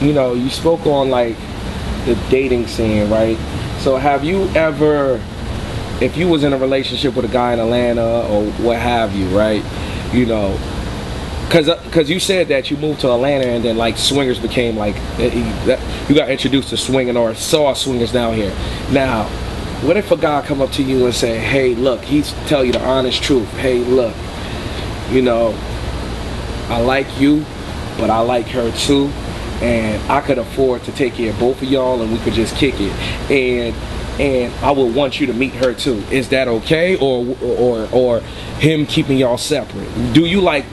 you spoke on like the dating scene, right? So have you ever, if you was in a relationship with a guy in Atlanta or what have you, right? Because you said that you moved to Atlanta and then like swingers became like, you got introduced to swinging or saw swingers down here. Now, what if a guy come up to you and say, hey, look, he's tell you the honest truth. Hey, look, I like you, but I like her too, and I could afford to take care of both of y'all, and we could just kick it, and I would want you to meet her too. Is that okay, or him keeping y'all separate? Do you like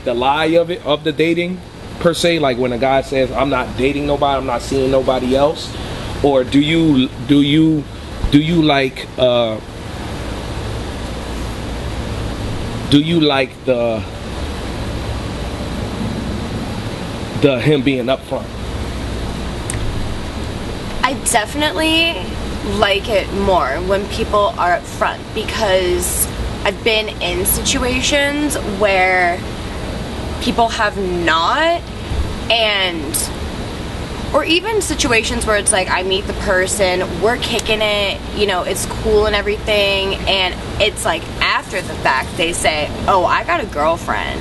the lie of it, of the dating per se, like when a guy says I'm not dating nobody, I'm not seeing nobody else, or do you like the him being upfront? I definitely like it more when people are upfront, because I've been in situations where people have not, or even situations where it's like I meet the person, we're kicking it, it's cool and everything, and it's like after the fact they say, oh, I got a girlfriend.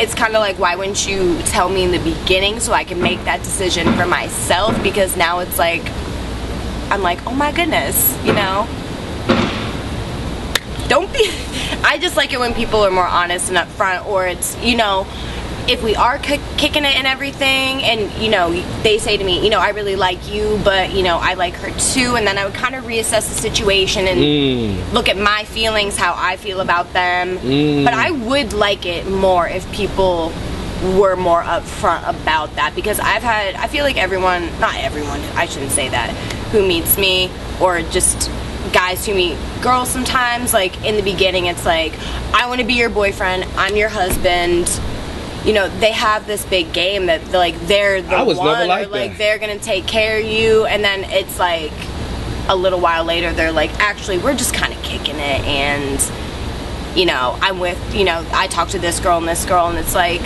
It's kind of like, why wouldn't you tell me in the beginning so I can make that decision for myself? Because now it's like, I'm like, oh my goodness, Don't be, I just like it when people are more honest and upfront, or it's, if we are kicking it and everything, and, they say to me, I really like you, but, I like her too, and then I would kind of reassess the situation and look at my feelings, how I feel about them. But I would like it more if people were more upfront about that, because I feel like not everyone, I shouldn't say that, who meets me, or just guys who meet girls sometimes, like in the beginning it's like, I want to be your boyfriend, I'm your husband. They have this big game that they're the one, or they're gonna take care of you, and then it's like a little while later they're like, actually we're just kind of kicking it, and I'm with, I talk to this girl, and it's like,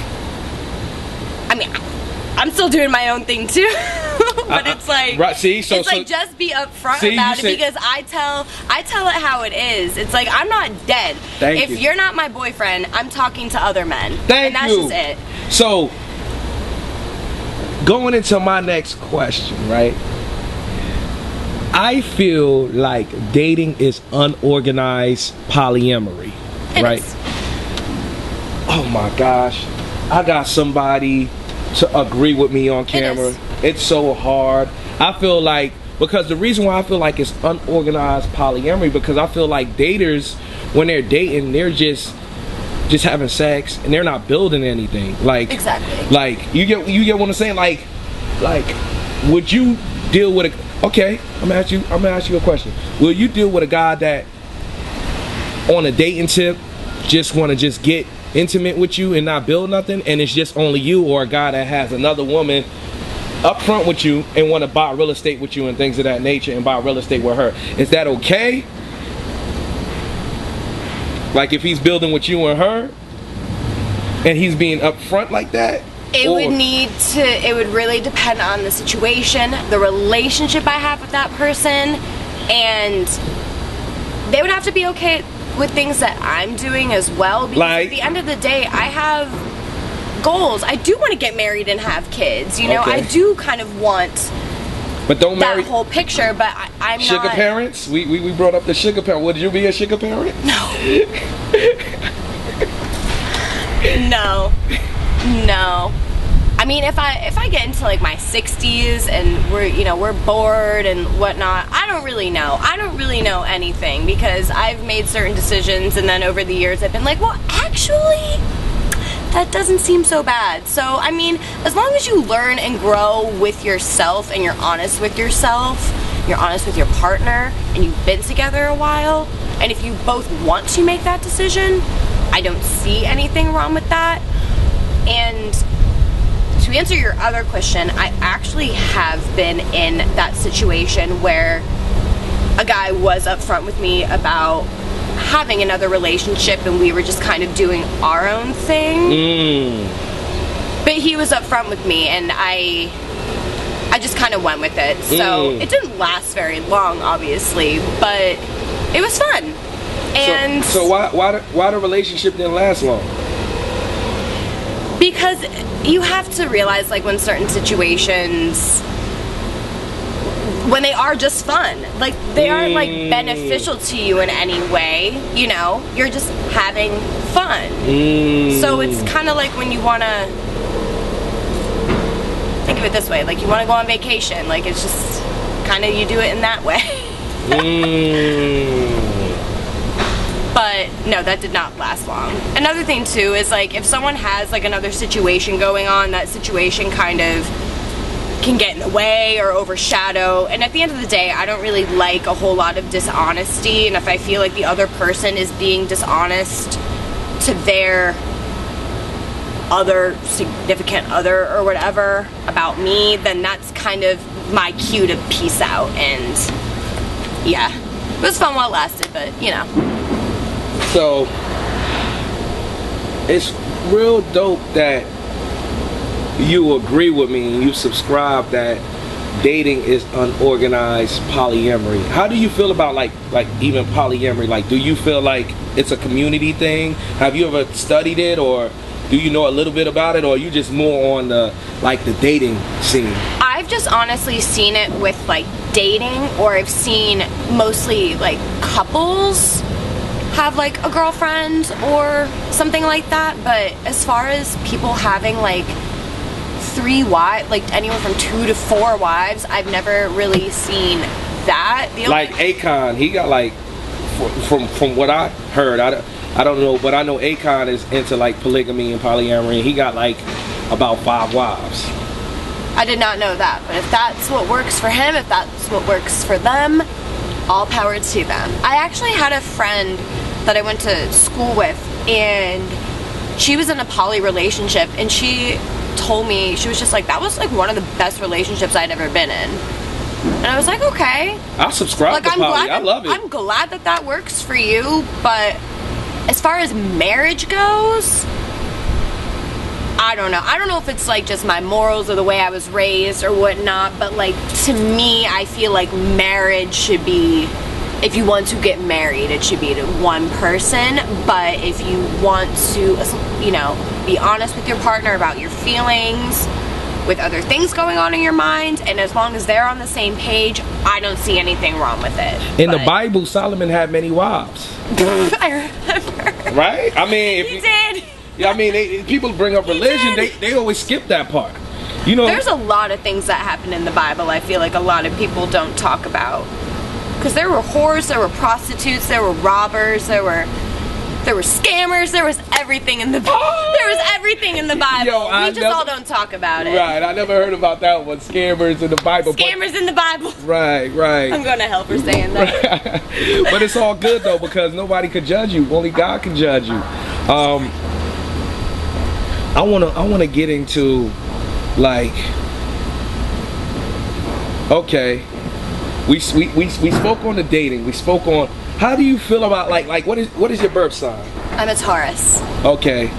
I mean, I'm still doing my own thing too. But it's like, right, see, so just be upfront about it, because I tell it how it is. It's like, I'm not dead. If you're not my boyfriend, I'm talking to other men. And that's just it. So, going into my next question, right? I feel like dating is unorganized polyamory, right? Oh my gosh, I got somebody to agree with me on camera. It's so hard. I feel like, because the reason why I feel like it's unorganized polyamory, because I feel like daters, when they're dating, they're just having sex and they're not building anything. Like, exactly. Like, you get what I'm saying? Like would you deal with I'm gonna ask you a question. Will you deal with a guy that on a dating tip just want to just get intimate with you and not build nothing, and it's just only you, or a guy that has another woman up front with you and want to buy real estate with you and things of that nature and buy real estate with her? Is that okay? Like, if he's building with you and her and he's being upfront like that? It would really depend on the situation, the relationship I have with that person, and they would have to be okay with things that I'm doing as well, because at the end of the day, I have goals. I do want to get married and have kids, I do kind of want but don't marry that whole picture, but I'm sugar not. Parents? We brought up the sugar parent. Would you be a sugar parent? No. I mean, if I get into like my 60s and we're bored and whatnot, I don't really know anything, because I've made certain decisions, and then over the years I've been like, well, actually, that doesn't seem so bad. So, I mean, as long as you learn and grow with yourself, and you're honest with yourself, you're honest with your partner, and you've been together a while, and if you both want to make that decision, I don't see anything wrong with that. And to answer your other question, I actually have been in that situation where a guy was upfront with me about having another relationship, and we were just kind of doing our own thing. But he was upfront with me, and I just kind of went with it. So it didn't last very long, obviously, but it was fun. And so why the relationship didn't last long? Because you have to realize, like, when certain situations, when they are just fun, like, they aren't like beneficial to you in any way, you know, you're just having fun. So it's kind of like when you want to think of it this way, like, you want to go on vacation, like, it's just kind of, you do it in that way. But no, that did not last long. Another thing too is, like, if someone has like another situation going on, that situation kind of can get in the way or overshadow. And at the end of the day, I don't really like a whole lot of dishonesty. And if I feel like the other person is being dishonest to their other significant other or whatever about me, then that's kind of my cue to peace out. And yeah, it was fun while it lasted, but you know. So it's real dope that you agree with me and you subscribe that dating is unorganized polyamory. How do you feel about like even polyamory? Like, do you feel like it's a community thing? Have you ever studied it, or do you know a little bit about it, or are you just more on the dating scene? I've just honestly seen it with like dating, or I've seen mostly like couples have like a girlfriend or something like that. But as far as people having like 3 wives, like anywhere from 2 to 4 wives, I've never really seen that. Like Akon, he got like, from what I heard, I don't know, but I know Akon is into like polygamy and polyamory, and he got like about 5 wives. I did not know that, but if that's what works for him, if that's what works for them, all power to them. I actually had a friend that I went to school with, and she was in a poly relationship, and she told me, she was just like, that was like one of the best relationships I'd ever been in. And I was like, okay. I subscribe to poly. I love it. I'm glad that that works for you, but as far as marriage goes, I don't know. I don't know if it's like just my morals or the way I was raised or whatnot, but like, to me, I feel like marriage should be, if you want to get married, it should be to one person. But if you want to, you know, be honest with your partner about your feelings, with other things going on in your mind, and as long as they're on the same page, I don't see anything wrong with it. In the Bible, Solomon had many wives. I remember. Right? I mean, He did. Yeah, I mean, people bring up religion, they always skip that part. You know, there's a lot of things that happen in the Bible I feel like a lot of people don't talk about. Because there were whores, there were prostitutes, there were robbers, there were scammers, there was everything in the Bible. There was everything in the Bible. We just all don't talk about it. Right, I never heard about that one. Scammers in the Bible. Scammers in the Bible. Right. I'm going to help her saying that. But it's all good though, because nobody could judge you. Only God can judge you. I wanna get into, like, okay, we spoke on the dating. We spoke on, how do you feel about like what is your birth sign? I'm a Taurus. Okay.